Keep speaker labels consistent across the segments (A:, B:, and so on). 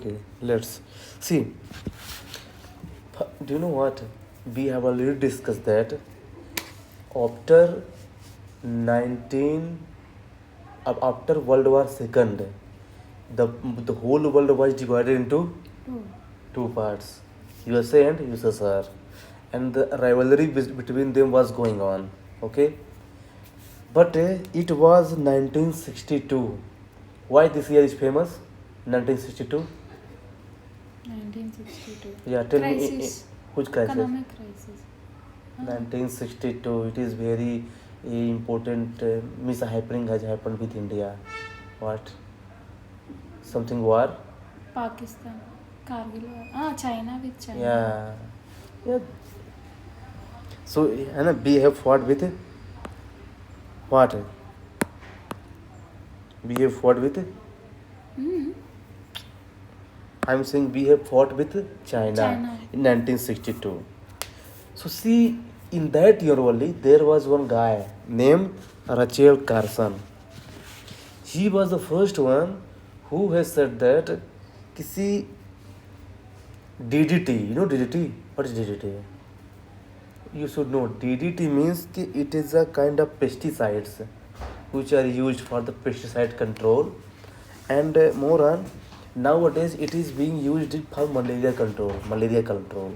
A: Okay, let's see. Do you know what? We have already discussed that after 19 after World War II, the the whole world was divided into two parts, USA and USSR, and the rivalry between them was going on. Okay, but it was 1962. Why this year is famous? 1962.
B: 1962.
A: Yeah, tell me
B: Crisis.
A: which crisis?
B: Economic crisis.
A: 1962. It is very important mishappening has happened with India. What? Something war?
B: Pakistan. Kargil war. China with China.
A: Yeah. Yeah. So, we have fought with what? We have fought with. I'm saying we have fought with China in 1962. So see, in that year only, there was one guy named Rachel Carson. He was the first one who has said that किसी DDT, you know DDT? What is DDT? You should know DDT means कि it is a kind of pesticides which are used for the pesticide control, and more on nowadays it is being used for malaria control.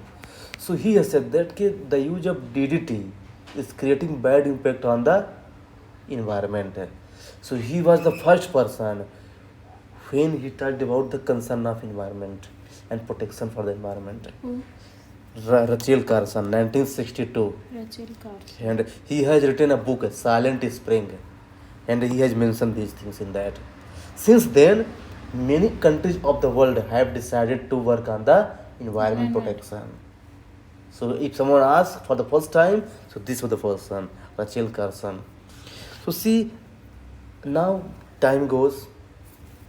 A: So he has said that the use of DDT is creating bad impact on the environment. So he was the first person when he talked about the concern of environment and protection for the environment. Rachel Carson, 1962.
B: Rachel Carson.
A: And he has written a book, Silent Spring, and he has mentioned these things in that. Since then, many countries of the world have decided to work on the environment protection. So if someone asks for the first time, so this was the first one, Rachel Carson. So see, now time goes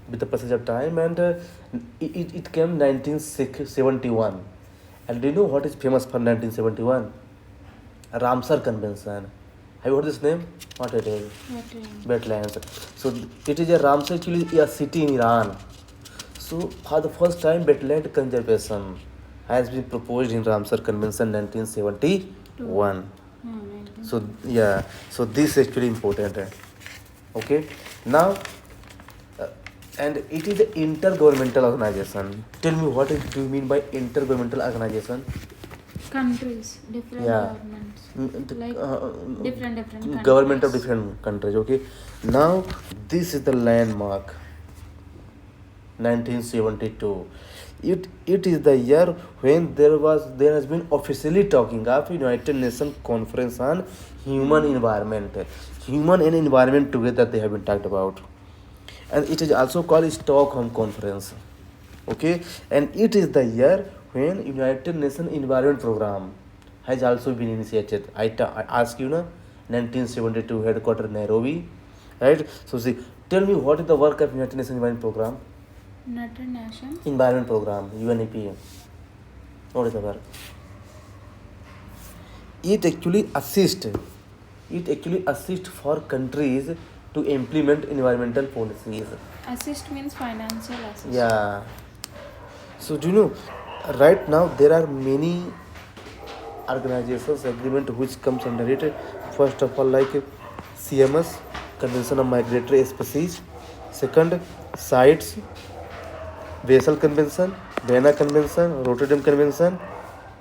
A: with the passage of time, and it came 1971. And do you know what is famous for 1971? Ramsar Convention. Have you heard this name? What it is? Wetlands. So it is a Ramsar, actually a city in Iran. So for the first time, wetland conservation has been proposed in Ramsar Convention 1971. So yeah, so this is actually important. Okay, now and it is an intergovernmental organization. Tell me what do you mean by intergovernmental organization?
B: Countries, different governments, like different countries.
A: Government of different countries. Okay, now this is the landmark. 1972. It is the year when there has been officially talking of United Nations Conference on Human Environment. Human and environment together they have been talked about, and it is also called Stockholm Conference. Okay, and it is the year when United Nations Environment Program has also been initiated. I ask you, 1972 headquarters Nairobi, right? So see, tell me what is the work of United Nations Environment Program?
B: United Nations
A: Environment Program, UNEP. What is the work? It actually assists for countries to implement environmental policies.
B: Assist means financial assist.
A: Yeah. So do you know, right now there are many organizations agreement which comes under it. First of all, like CMS, Convention on Migratory Species. Second, CITES, Basel Convention, Vienna Convention, Rotterdam Convention,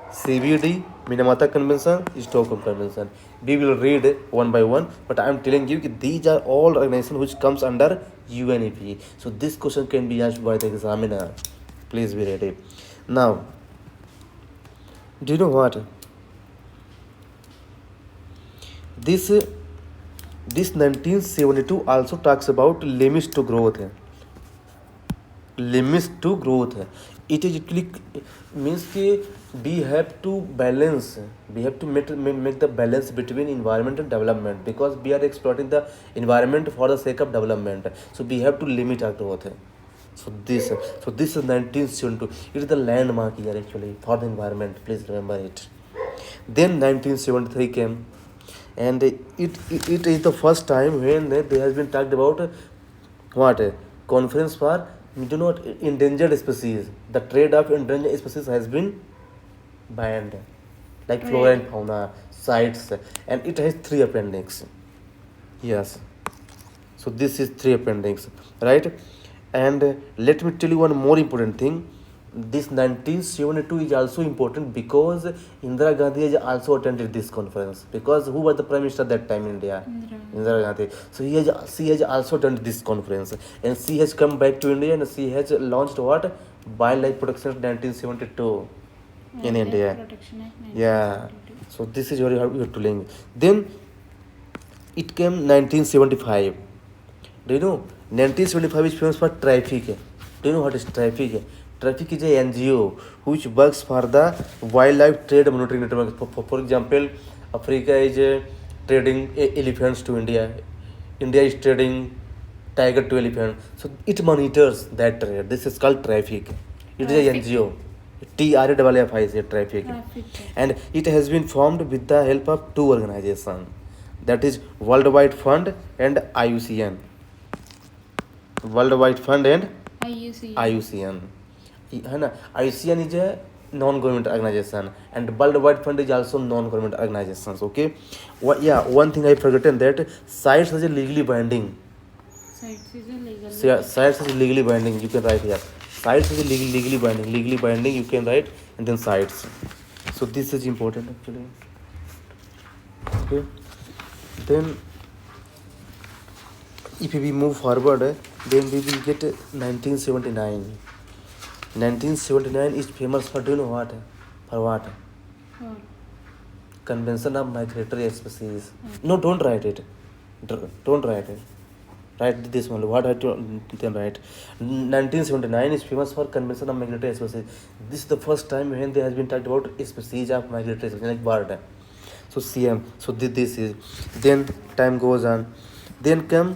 A: CBD, Minamata Convention, Stockholm Convention. We will read one by one, but I am telling you that these are all organizations which comes under UNEP. So this question can be asked by the examiner. Please be ready. Now, do you know what? This 1972 also talks about limits to growth. Limits to growth. It is actually means that we have to balance. We have to make the balance between environment and development, because we are exploiting the environment for the sake of development. So we have to limit our growth. So this is 1972. It is the landmark year actually for the environment. Please remember it. Then 1973 came, and it is the first time when there has been talked about what? Conference for You do not endangered species. The trade of endangered species has been banned, like flora and fauna, sites, and it has 3 appendix. Yes. So this is 3 appendix, right? And let me tell you one more important thing. This 1972 is also important because Indira Gandhi has also attended this conference. Because who was the prime minister at that time in India? Indira Gandhi. So she has also attended this conference, and she has come back to India and she has launched what Wildlife Protection Act 1972 in India.
B: Protection Act
A: Yeah.
B: 1972.
A: So this is what you have to link. Then it came 1975. Do you know 1975 is famous for traffic? Do you know what is traffic? Traffic is a NGO which works for the wildlife trade monitoring network. For example, Africa is trading elephants to India. India is trading tiger to elephant. So it monitors that trade. This is called traffic. It is a
B: Traffic.
A: NGO. TRAFFI is a traffic.
B: Traffic.
A: And it has been formed with the help of 2 organizations, that is World Wide Fund and IUCN. World Wide Fund and
B: IUC.
A: IUCN. है ना, IUCN is a non-government organization and World Wide Fund is also non-government organizations. Okay, one thing I forgotten, that sites is legally binding.
B: Sites is a legal.
A: Sites is legally binding. You can write here. Sites is legally binding. Legally binding. You can write and then sites. So this is important actually. Okay. Then if we move forward, then we will get 1979. 1979 is famous for, do you know what? For what?
B: Or
A: Convention of Migratory Species. No, don't write it. Don't write it. Write this one. What I then write? 1979 is famous for Convention of Migratory Species. This is the first time when there has been talked about species of migratory species, like bird. So CM. So this is. Then time goes on. Then come.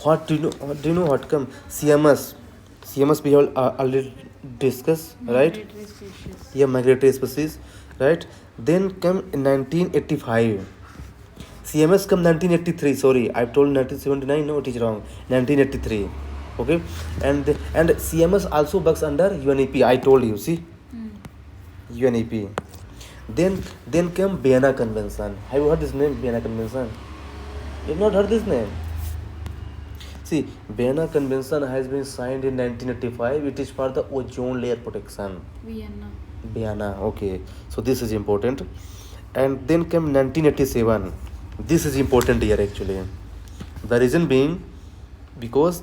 A: What do you know? Do you know what come? CMS. CMS we have already discussed, right?
B: migratory species.
A: Yeah, migratory species, right? Then come in 1985. CMS come 1983. Sorry, I've told 1979. No, it is wrong. 1983. Okay, and CMS also works under UNEP. I told you. See, UNEP. Then came Vienna Convention. Have you heard this name, Vienna Convention? You have not heard this name. See, Vienna Convention has been signed in 1985. It is for the ozone layer protection.
B: Vienna.
A: Vienna, okay. So this is important. And then came 1987. This is important here actually. The reason being because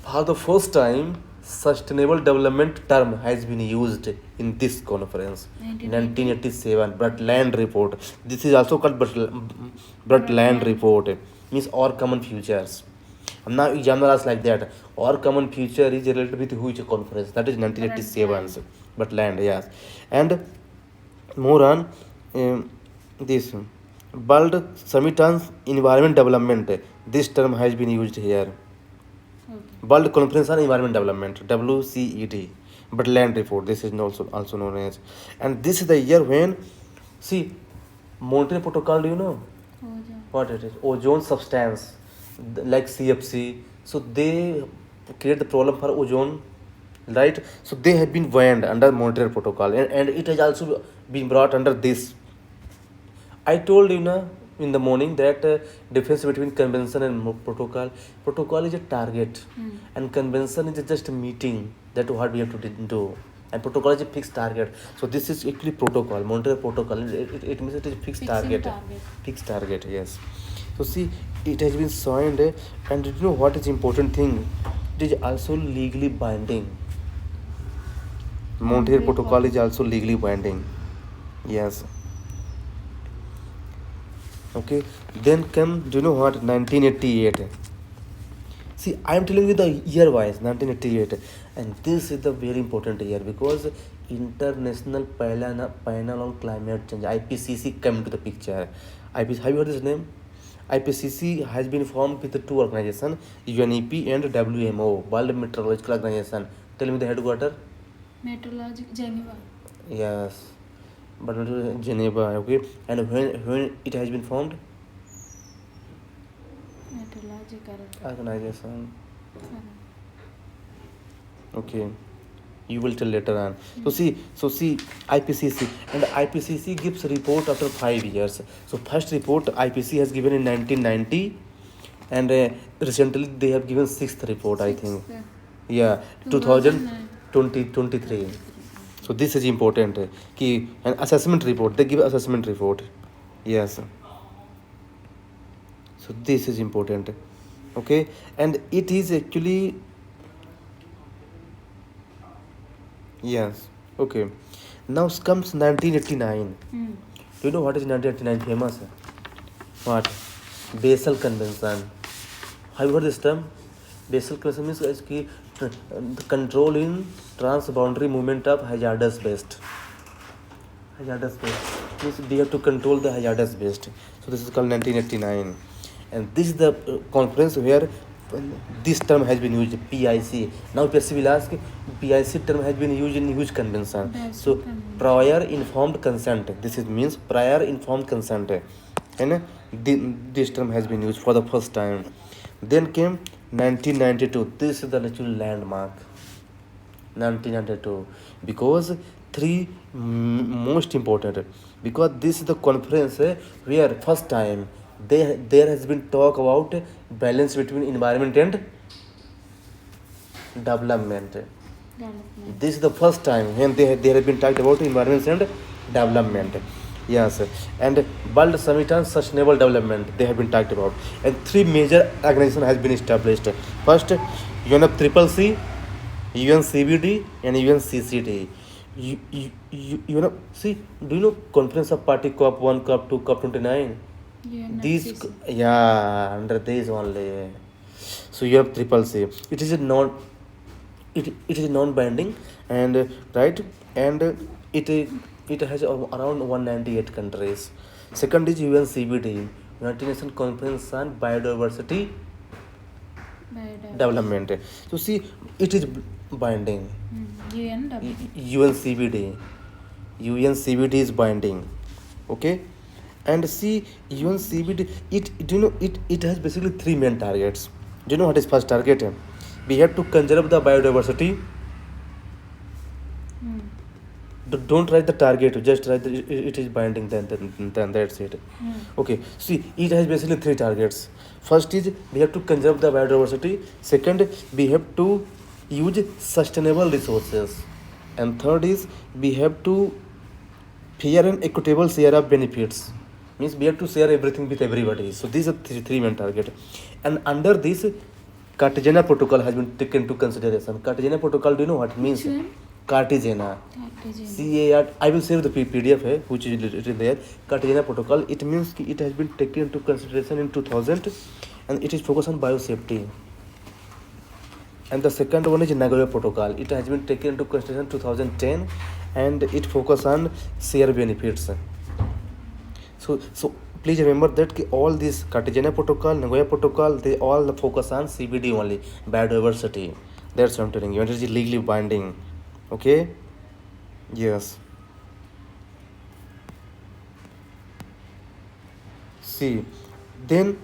A: for the first time sustainable development term has been used in this conference. 1987 Brundtland report. This is also called Brundtland report. Means our common futures. Now examiner asks like that. Our common future is related with which conference? That is 1987. Brundtland, yes. And more on this World Summit on Environment Development. This term has been used here.
B: Okay.
A: World Conference on Environment Development, WCED, Brundtland Report. This is also known as. And this is the year when, see, Montreal Protocol. Do you know
B: Ozone.
A: what it is? Ozone substance, like CFC. So they create the problem for ozone, right? So they have been banned under Montreal Protocol, and it has also been brought under this. I told you na in the morning that difference between convention and protocol. Protocol is a target, and convention is just a meeting that what we have to do. And protocol is a fixed target. So this is actually protocol, Montreal Protocol. It means it is a fixed
B: Fixing
A: target.
B: target.
A: Fixed target, yes. So see, it has been signed, and you know what is important thing? It is also legally binding. Montreal Protocol is also legally binding. Yes. Okay. Then come, do you know what? 1988. See, I am telling you the year wise, 1988, and this is the very important year because International Panel on Climate Change (IPCC) came into the picture. IPCC, have you heard this name? IPCC has been formed with the 2 organizations, UNEP and WMO, World Meteorological Organization. Tell me the headquarter.
B: Meteorologic Geneva.
A: Yes, but not Geneva. Okay, and when it has been formed?
B: Meteorological.
A: Organization. Okay, you will tell later on. So see, IPCC, and IPCC gives report after 5 years. So first report IPCC has given in 1990, and recently they have given sixth report, I think. Yeah, 2023. So this is important. कि an assessment report, they give assessment report. Yes. So this is important. Okay, and it is actually, yes. Okay. Now comes 1989. Do you know what is 1989 famous? What? Basel Convention. Have you heard this term? Basel Convention means कि the control in transboundary movement of hazardous waste. Hazardous waste means we have to control the hazardous waste. So this is called 1989, and this is the conference where this term has been used, PIC. Now person will ask, PIC term has been used in huge convention. So prior informed consent. This is means prior informed consent, and this term has been used for the first time. Then came 1992. This is the natural landmark. 1992, because three most important, because this is the conference where first time there has been talk about balance between environment and development. This is the first time when there have been talked about environment and development. Yes, and World Summit on Sustainable Development they have been talked about, and three major organizations has been established. First, UNFCCC, UNCBD, and UNCCD. See, do you know Conference of Party COP1, COP2, COP29? These, yeah, under these only. So you have CCC. It is a non, it is non-binding, and right, and it has around 198 countries. Second is UNCBD, United Nations Conference on Biodiversity Development. So see, it is binding. UNCBD is binding. Okay, and see, UNCBD, it has basically three main targets. Do you know what is first target? We have to conserve the biodiversity. Don't write the target, just write it is binding, then that's it. Okay, see, it has basically three targets. First is we have to conserve the biodiversity. Second, we have to use sustainable resources, and third is we have to fair and equitable share of benefits, means we have to share everything with everybody. So these are three main target, and under this Cartagena protocol has been taken into consideration. Cartagena protocol, do you know what it means? Cartagena. CAR. I will save the PDF which is written there. Cartagena protocol. It means it has been taken into consideration in 2000, and it is focused on biosafety. And the second one is Nagoya protocol. It has been taken into consideration 2010, and it focus on share benefits. So please remember that all these Cartagena protocol, Nagoya protocol, they all focus on CBD only, biodiversity. That's what I'm telling you. It is legally binding. Okay. Yes. See, then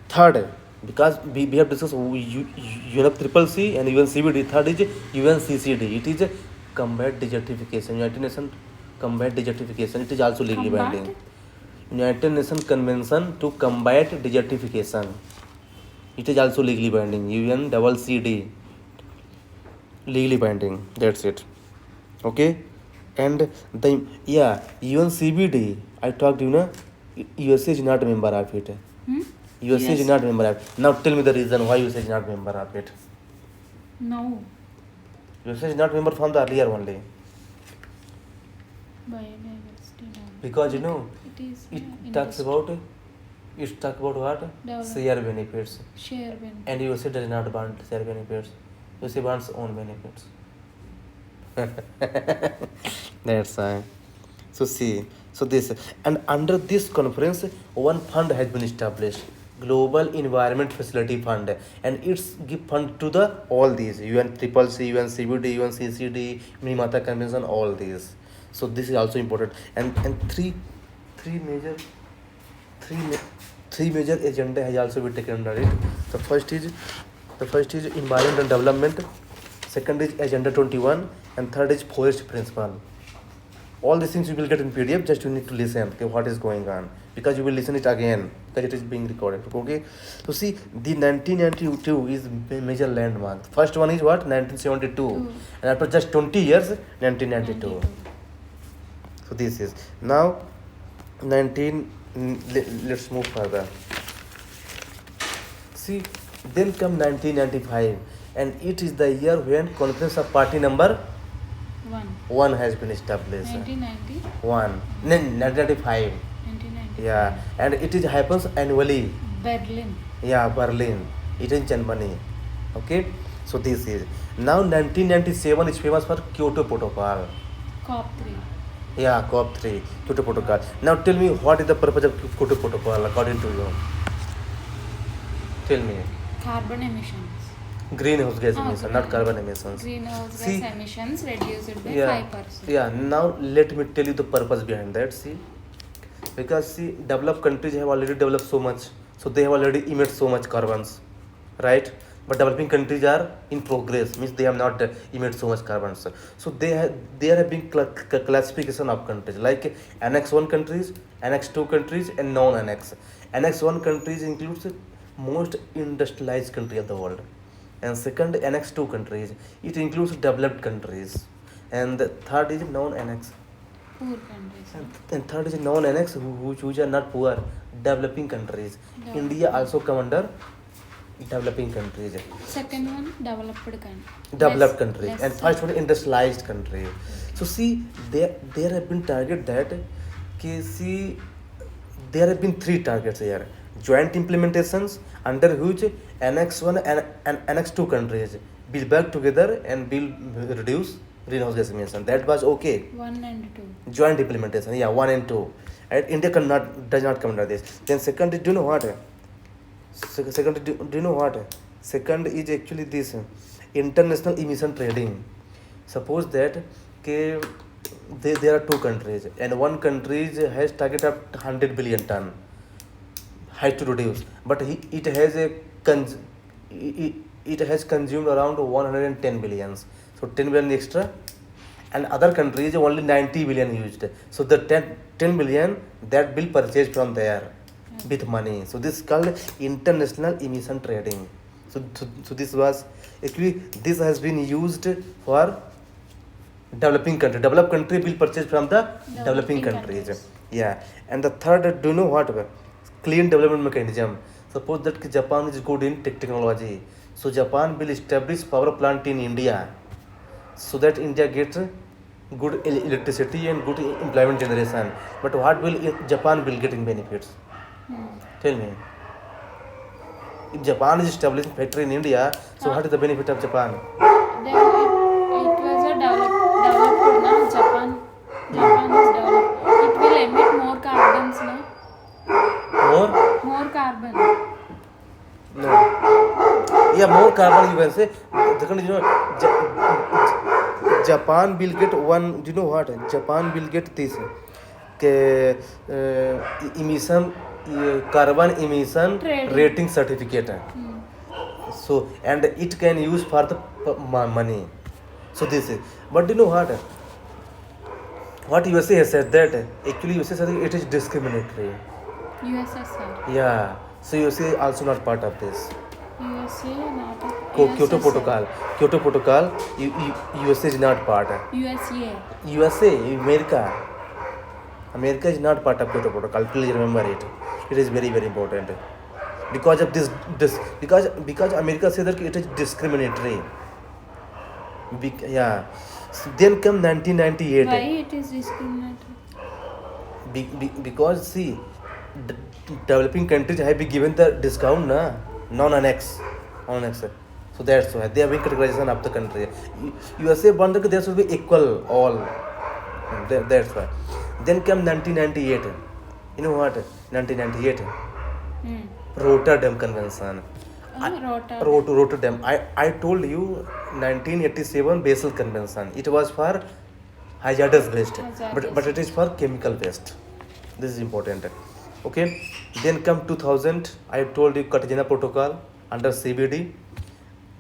A: third, because we have discussed UNFCCC and UNCBD. Third is UNCCD. It is a combat desertification. United Nations combat desertification. It is also legally binding. United Nations Convention to combat desertification. It is also legally binding. UNCCD. Legally binding. That's it. Okay. And the UNCBD, I talked, USA is not a member of it. USA is not a member of it. Now tell me the reason why USA is not a member of it.
B: No.
A: USA is not a member from the earlier only. Because it talks about what? Share benefits. And USA does not want share benefits. USA wants own benefits. That's why. So see, so this, and under this conference, one fund has been established, Global Environment Facility Fund, and it's give fund to the all these UNCCC, UNCBD, UNCCD, Minamata Convention, all these. So this is also important, and three major agenda has also been taken under it. The first is The first is environment and development, second is agenda 21, and third is forest principle. All these things you will get in PDF, just you need to listen, okay, what is going on, because you will listen it again, because it is being recorded, okay. So see, the 1992 is major landmark. First one is what, 1972, and after just 20 years, 1992. So this is, now, let's move further. See, then come 1995, and it is the year when Conference of Party number 1 has been established.
B: 1990.
A: 1995.
B: 1990.
A: Yeah, and it is happens annually.
B: Berlin.
A: Yeah, Berlin. It is Germany. Okay, so this is, now 1997 is famous for Kyoto Protocol.
B: COP3.
A: Yeah, COP3, Kyoto Protocol. Now tell me, what is the purpose of Kyoto Protocol according to you? Tell me.
B: Carbon emissions.
A: Greenhouse gas emission,
B: Okay.
A: not carbon emissions.
B: Greenhouse
A: See,
B: gas emissions reduced by
A: yeah,
B: 5%.
A: yeah. Now let me tell you the purpose behind that. See, because see, developed countries have already developed so much, so they have already emitted so much carbons, right? But developing countries are in progress, means they have not emitted so much carbons. So there have been classification of countries like Annex 1 countries, Annex 2 countries, and non-Annex. Annex 1 countries includes most industrialized country of the world, and second, Annex 2 countries, it includes developed countries, and the third is non-Annex.
B: Poor countries.
A: And third is non-Annex, which are not poor, developing countries. India also come under developing countries.
B: Second one, developed country.
A: Developed countries.
B: less
A: And first one, industrialized country. So see, there have been target that, see, there have been 3 targets here. Joint implementations, under which Annex 1 and Annex 2 countries will work together and will reduce greenhouse gas emission. That was okay.
B: 1 and 2.
A: Joint implementation, yeah, 1 and 2. And India does not come under this. Then second is, do you know what? Second, do you know what? Second is actually this, international emission trading. Suppose that there are 2 countries, and one country has target of 100 billion ton has to reduce, but it has consumed around 110 billions, so 10 billion extra, and other countries only 90 billion used, so the 10 billion that will purchase from there with money. So this is called international emission trading. So this was actually, this has been used for developing country. Developed country will purchase from the developing countries. Yeah, and the third, do you know what? Clean development mechanism. Suppose that Japan is good in technology, so Japan will establish power plant in India, so that India gets good electricity and good employment generation. But what will Japan will get in benefits? Tell me. If Japan is establishing factory in India, so what is the benefit of Japan?
B: Then it was a developed now. Japan is developed. It will emit more carbons now. More carbon.
A: No. Yeah, more carbon you can say. Second, you know, Japan will get one. Do you know what? Japan will get this. Emission, carbon emission
B: Trading.
A: rating certificate. So, and it can use for the money. So this is. But do you know what? What USA has said that actually USA said it is discriminatory.
B: USSR.
A: Yeah. So USA also not part of this.
B: USA not.
A: Kyoto
B: USSR.
A: Protocol. Kyoto Protocol. USA is not part.
B: USA.
A: USA, America. America is not part of Kyoto Protocol. Please remember it. It is very, very important. Because of this because America said that it is discriminatory. Yeah. So then come 1998.
B: Why it is discriminatory?
A: Because see, developing countries have been given the discount, non-annex. So that's why they have been categorization of the country. USA wanted there should be equal all. That's why. Then come 1998. You know what? 1998. Rotterdam Convention. Rotterdam. I told you 1987 Basel Convention. It was for hazardous waste, but it is for chemical waste. This is important. Okay. Then come 2000. I told you Cartagena Protocol under CBD.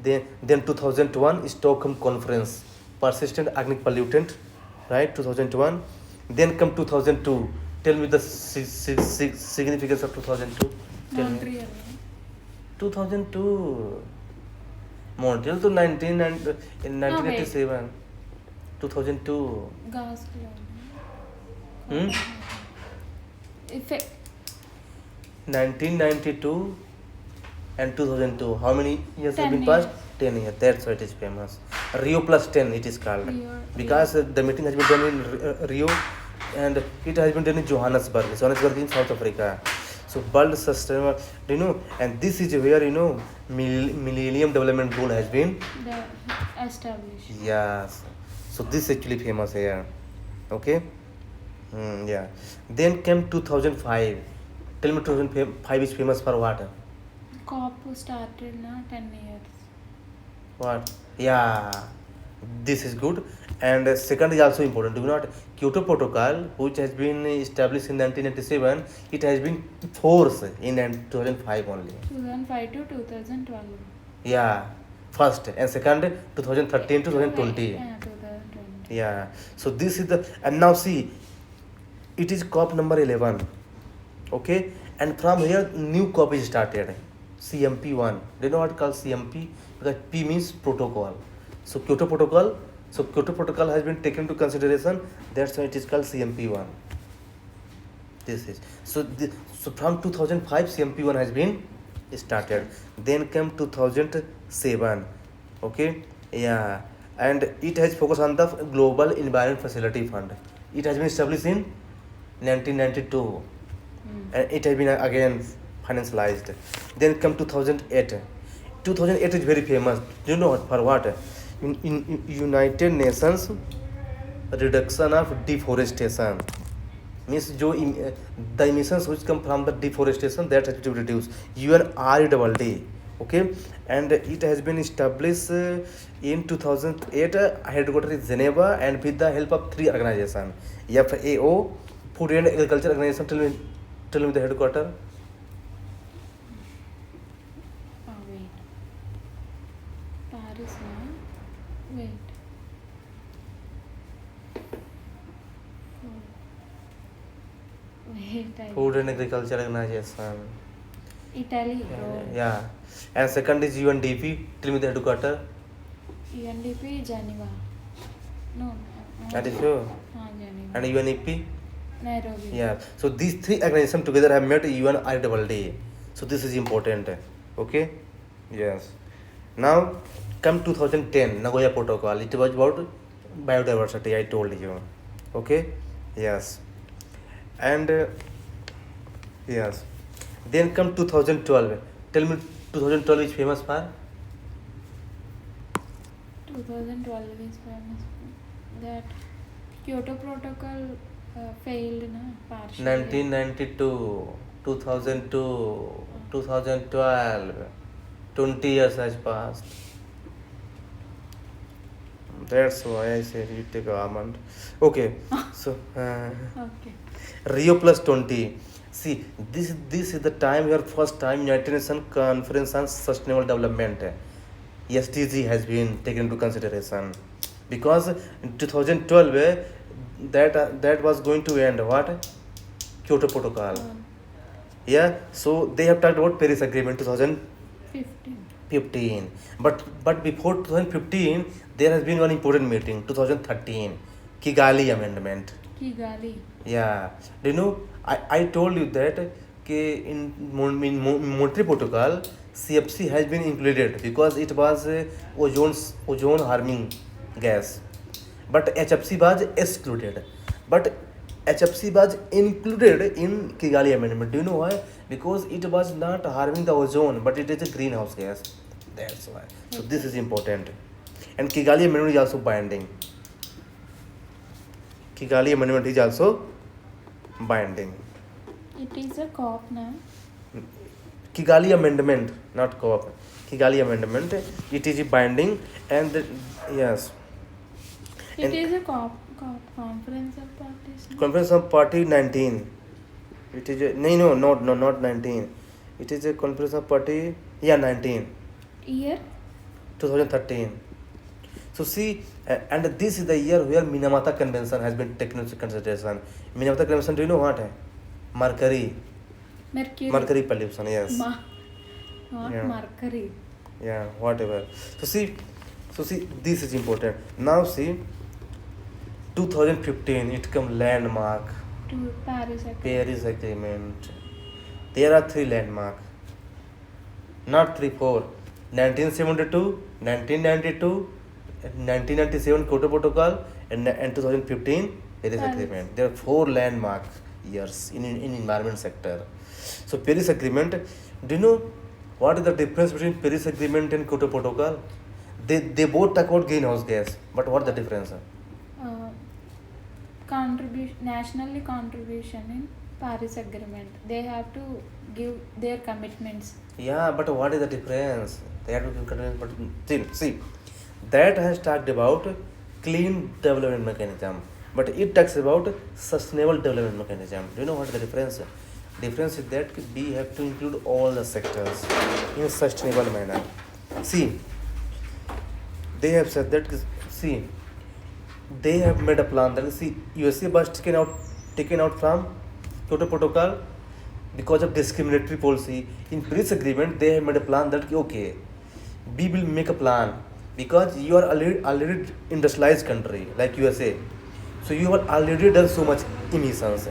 A: Then 2001 Stockholm Conference, persistent organic pollutant, right? 2001. Then come 2002. Tell me the significance of 2002. Tell me.
B: Montreal.
A: 2002. Montreal to 19 and in 1987. 2002.
B: Gas cloud.
A: Hmm?
B: Effect.
A: 1992 and 2002. How many years have
B: 10
A: been passed?
B: years.
A: 10 years. That's why it is famous. Rio plus 10 it is called.
B: Rio-
A: Because the meeting has been done in Rio and it has been done in Johannesburg. Johannesburg in South Africa. So World Sustainable, and this is where, Millennium Development Goal has been.
B: The established.
A: Yes. So this is actually famous here. Okay. Yeah. Then came 2005. Tell me 2005 is famous for what?
B: COP started na 10 years.
A: What? Yeah. This is good. And second is also important. Do not Kyoto Protocol, which has been established in 1997, it has been forced in 2005 only.
B: 2005 to 2012.
A: Yeah. First and second 2013 to 2020.
B: Yeah, 2020.
A: Yeah. So this is the, and now see, it is COP number 11. Okay. And from here new COP is started. CMP1. Do you know what called CMP? Because P means protocol. So Kyoto Protocol. So Kyoto Protocol has been taken into consideration. That's why it is called CMP1. This is so. So from 2005 CMP1 has been started. Then came 2007. Okay. Yeah. And it has focused on the Global Environment Facility Fund. It has been established in 1992. And it has been again financialized. Then come 2008. 2008 is very famous. Do you know what, for what? In United Nations reduction of deforestation. Means the emissions which come from the deforestation, that has to be reduced. UNREDD. Okay, and it has been established in 2008. Headquarters is Geneva, and with the help of 3 organizations: FAO, Food and Agriculture Organization. Tell me the headquarters.
B: Oh, wait. Paris, na? Wait. Wait,
A: Food and Agriculture Organization.
B: Italy.
A: Yeah. And second is UNDP. Tell me the headquarters.
B: UNDP, Geneva. No.
A: That is sure.
B: Geneva.
A: And UNEP.
B: Nairobi.
A: Yeah. So these 3 organizations together have met UNREDD. So this is important. Okay. Yes. Now come 2010 Nagoya Protocol. It was about biodiversity. I told you. Okay. Yes. And yes. Then come 2012. Tell me 2012 is famous for.
B: 2012 is famous. That Kyoto Protocol failed, na? Partially.
A: 1992, 2002, 2012, 20 years has passed. That's why I said you take almond. Okay, so
B: Okay.
A: Rio plus 20. See, this is the time where first time United Nations Conference on Sustainable Development, SDG, has been taken into consideration, because in 2012 that was going to end what? Kyoto Protocol. Yeah, so they have talked about Paris Agreement 2015.
B: 15.
A: But before 2015 there has been one important meeting, 2013, Kigali Amendment.
B: Kigali.
A: Yeah, do you know, I told you that in Montreal Protocol CFC has been included because it was ozone harming gas, but HFC was excluded. But HFC was included in Kigali Amendment. Do you know why? Because it was not harming the ozone, but it is a greenhouse gas. That's why. So this is important. And Kigali Amendment is also binding. Kigali Amendment is also binding.
B: It is a COP, na?
A: Kigali Amendment, not COP. Kigali Amendment, it is binding, and yes.
B: It
A: And
B: is a COP, Conference of Parties. na?
A: Conference of Party 19. It is a, no, not 19. It is a Conference of Party, yeah, 19.
B: Year?
A: 2013. So see, and this is the year where Minamata Convention has been taken into consideration. Minamata Convention, do you know what? Mercury. Mercury pollution, yes.
B: Not
A: Yeah.
B: mercury.
A: Yeah, whatever. So see, this is important. Now see, 2015, it come landmark,
B: To Paris Agreement.
A: Paris Agreement. There are three landmark, not three, four. 1972, 1992, 1997 Kyoto Protocol, and 2015 Paris
B: Paris.
A: Agreement. There are four landmark years in environment sector. So Paris Agreement, do you know what is the difference between Paris Agreement and Kyoto Protocol? They both talk about greenhouse gas, but what the difference?
B: Nationally contribution in Paris Agreement. They have to give their commitments.
A: Yeah, but what is the difference? They have to give control, but still, see, that has talked about clean development mechanism, but it talks about sustainable development mechanism. Do you know what is the difference? Difference is that we have to include all the sectors in a sustainable manner. See, they have said that, see, they have made a plan that, see, USA was taken out from Kyoto Protocol because of discriminatory policy. In Paris Agreement, they have made a plan that, okay, we will make a plan because you are already industrialized country like USA, so you have already done so much emissions,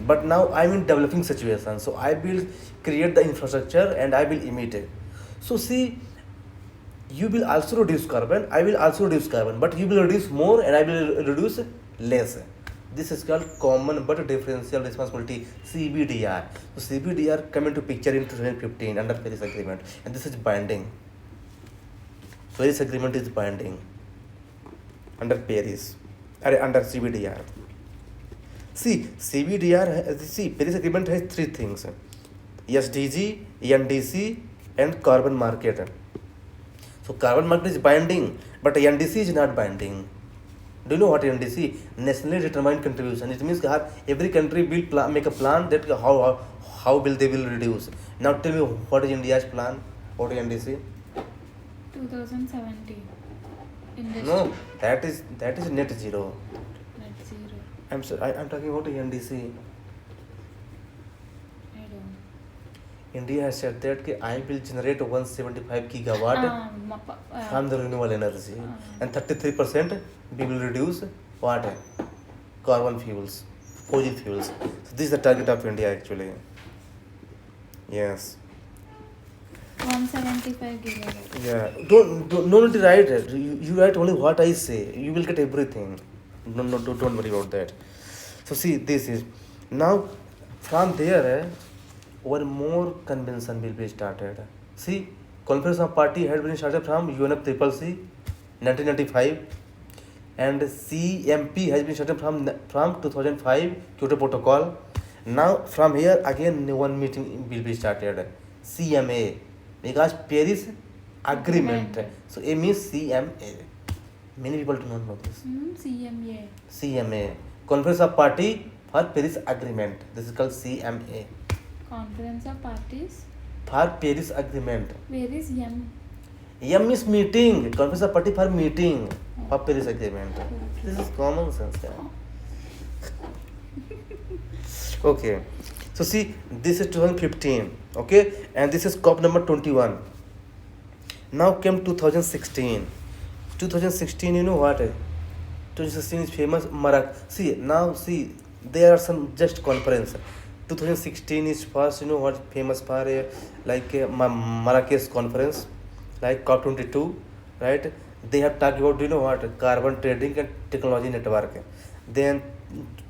A: but now I'm in developing situation, so I will create the infrastructure and I will emit it. So see, you will also reduce carbon, I will also reduce carbon, but you will reduce more and I will reduce less. This is called common but differential responsibility, CBDR. So CBDR come into picture in 2015 under Paris Agreement, and this is binding. Paris Agreement is binding under Paris, under CBDR. See, Paris Agreement has three things: SDG, NDC, and carbon market. So carbon market is binding, but NDC is not binding. Do you know what NDC? Nationally determined contribution. It means that every country will make a plan that how will they will reduce. Now tell me, what is India's plan? What is NDC?
B: 2017. Industry.
A: No, that is net zero.
B: Net zero.
A: I'm talking about NDC.
B: I don't.
A: India has said that I will generate 175 gigawatt from the renewable energy, and 33% we will reduce what? Carbon fuels, fossil fuels. So this is the target of India actually. Yes.
B: 175 gigawatt.
A: Yeah. Don't no need to write it. You write only what I say. You will get everything. No, don't worry about that. So see, this is now from there. One more convention will be started. See, Conference of Party had been started from UNFCCC 1995, and CMP has been started from 2005 Kyoto Protocol. Now from here again one meeting will be started, CMA, because Paris Agreement. So A means CMA. Many people do not know this.
B: CMA.
A: CMA, Conference of Party for Paris Agreement. This is called CMA.
B: Conference of Parties.
A: For Paris Agreement.
B: Where is M?
A: M is meeting. Conference of Party for meeting for Paris Agreement. This is common sense. Okay. So see, this is 2015. Okay, and this is COP number 21. Now came 2016. 2016, you know what? 2016 is famous See, there are some just conference. 2016 is first, you know what, famous for Marrakesh conference, like COP22, right? They have talked about, you know what, carbon trading and technology network. Then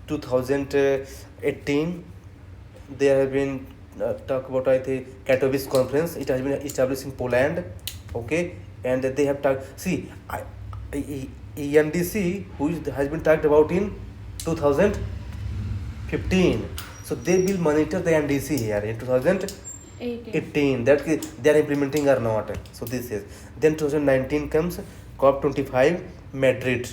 A: 2018, there have been talk about, I think, Katowice conference. It has been established in Poland, okay, and they have talked. See, ENDC, has been talked about in 2015. So they will monitor the NDC here in 2018, that they are implementing or not. So this is. Then 2019 comes COP25 Madrid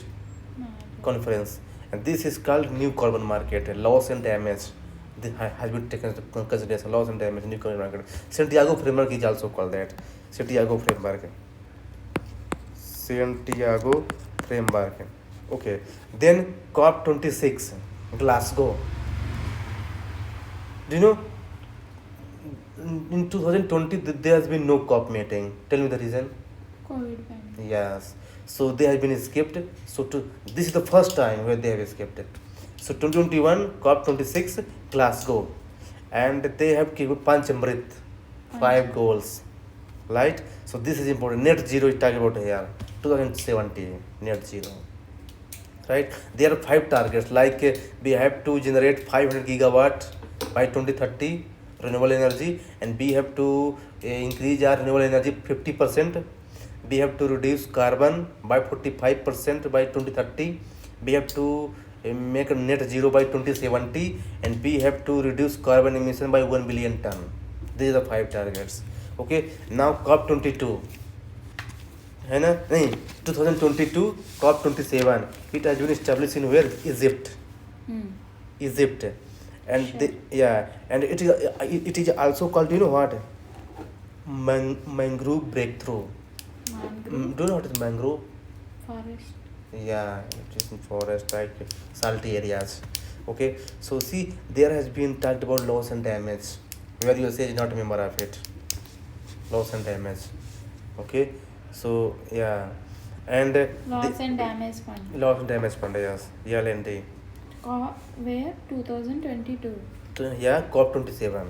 A: conference, and this is called new carbon market, loss and damage. This has been taken into consideration, loss and damage, new carbon market. Santiago framework is also called that. Santiago framework. Santiago framework. Okay, then COP26 Glasgow. Do you know in 2020 there has been no COP meeting? Tell me the reason.
B: COVID pandemic.
A: Yes, so they have been skipped. So this is the first time where they have skipped it. So 2021 COP26 Glasgow, and they have given Panchamrit, 5 goals, right? So this is important. Net zero is talking about here, 2070 net zero, right? There are 5 targets. Like we have to generate 500 gigawatt by 2030 renewable energy, and we have to increase our renewable energy 50%. We have to reduce carbon by 45% by 2030. We have to make a net zero by 2070, and we have to reduce carbon emission by 1 billion ton. These are the 5 targets. Okay, now COP22 है ना नहीं 2022 COP27 it has been established in where Egypt. Egypt, and
B: Sure.
A: and it is also called, you know what, mangrove breakthrough.
B: Mangrove
A: Do you know what is mangrove?
B: forest.
A: Yeah, it is in forest, like salty areas. Okay, so see, there has been talked about loss and damage, where USA is not a member of it. Loss and damage. Okay, so yeah, and
B: Loss and damage fund.
A: loss and damage fund, yes, LND.
B: Where? 2022.
A: Yeah, COP27.
B: Okay.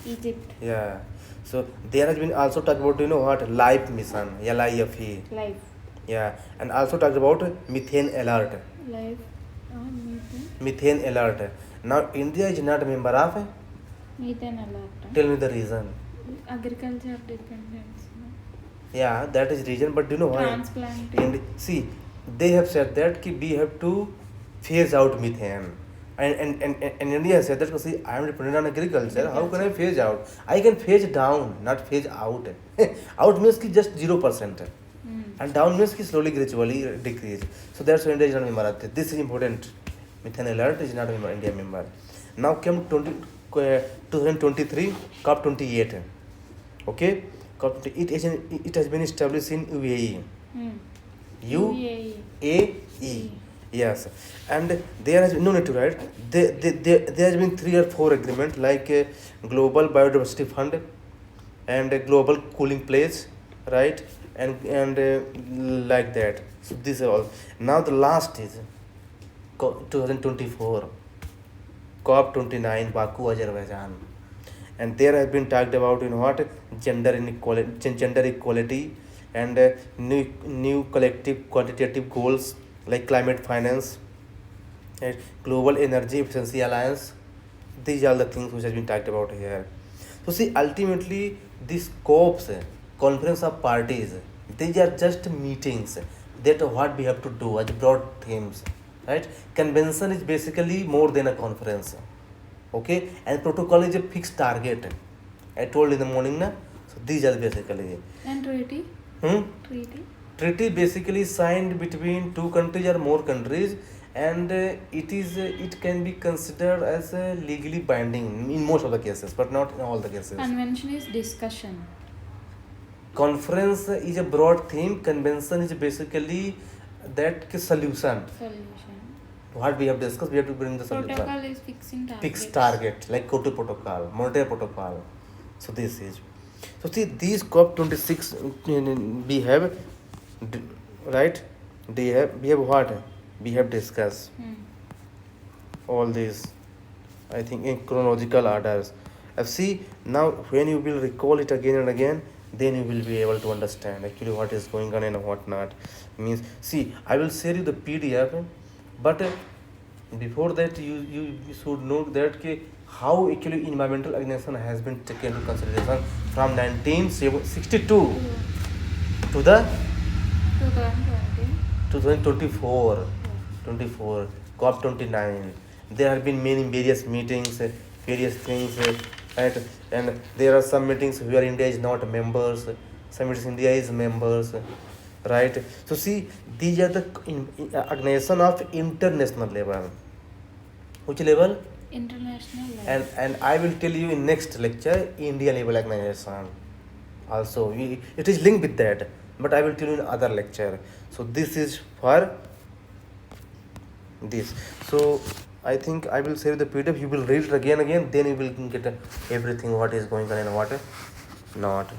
B: Egypt.
A: Yeah, so there has been also talked about, you know what, life mission, LIFE.
B: Life.
A: Yeah, and also talked about methane alert.
B: Life. Methane.
A: Methane alert. Now India is not a member of.
B: Methane alert.
A: Tell me the reason.
B: Agriculture dependence. No?
A: Yeah, that is reason. But do you know why?
B: Transplanting.
A: See, they have said that we have to phase out methane. And India has said that, see, I am dependent on agriculture. How can I phase out? I can phase down, not phase out. Out means ki just 0%. And down means ki slowly, gradually decrease. So that's why India is not a member of this. This is important. Methane alert is not a member, India member. Now came 2023 COP28. Okay, COP28 it has been established in UAE. UAE. Yes, and there has been no need to write. There has been 3 or 4 agreements, like Global Biodiversity Fund and Global Cooling Place, right? And like that. So these are all. Now the last is 2024 COP29 Baku, Azerbaijan, and there have been talked about, you know what, gender equality, and new collective quantitative goals like climate finance and global energy efficiency alliance. These are the things which has been talked about here. So see, ultimately these COPs, conference of parties, these are just meetings that what we have to do as broad themes, right? Convention is basically more than a conference. Okay, and protocol is a fixed target. I told in the morning na. So these are basically.
B: And treaty.
A: Treaty. Treaty basically signed between 2 countries or more countries, and it can be considered as legally binding in most of the cases, but not in all the cases.
B: Convention is discussion.
A: Conference is a broad theme. Convention is basically that solution. What we have discussed, we have to bring the solution.
B: Protocol is fixing target.
A: Fixed target, like Kyoto Protocol, Monterey Protocol. So this is. So see, these COP26 we have, right? We have what? We have discussed all these, I think, in chronological orders. See, now when you will recall it again and again, then you will be able to understand actually what is going on and what not. Means, see, I will share you the PDF, but before that you should know that how actually environmental organization has been taken into consideration from 1962 to the 2024 COP29. There have been many various meetings, various things, right? And there are some meetings where India is not members, some meetings India is members, right? So see, these are the organization of international level. Which level?
B: International level.
A: And I will tell you in next lecture India level organization. Also, it is linked with that. but I will tell you in other lecture. So this is for this. So I think I will save the PDF. You will read it again, then you will get everything what is going on and what not.